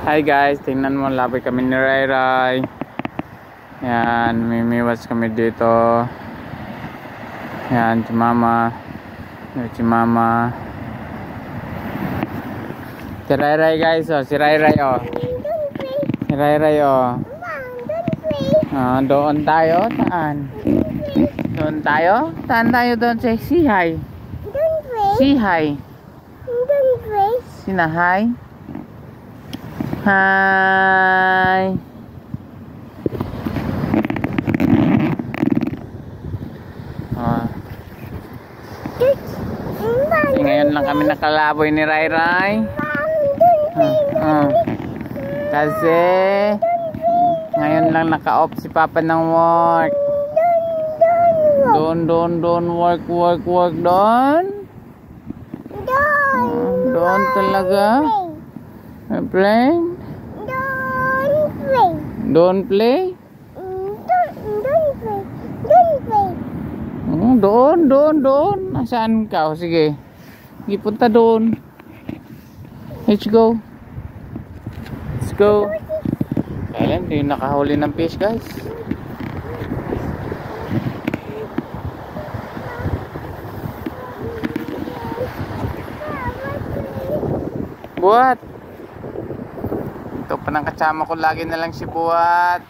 Hi guys, tingnan mo, labay kami ni Rai Rai. Yan, mimiwas kami dito. Yan, si Mama. Si Mama. Si Rai Rai guys, oh. Si Rai Rai, oh. Si Rai Rai, oh. Doon tayo, saan? Doon tayo? Saan tayo doon? Say hi. Say hi. Sina hi? Hi. Ngayon lang kami nakalaboy ni Rai Rai. Kasi ngayon lang naka-off si Papa ng work. Doon work doon. Doon talaga. Play? Don't play? Doon. Nasaan ka? O, sige. Sige, punta doon. Let's go. Let's go. Kailan, hindi nakahuli ng fish, guys. Buhat. Ito pa ng kasama ko lagi na lang si Buhat.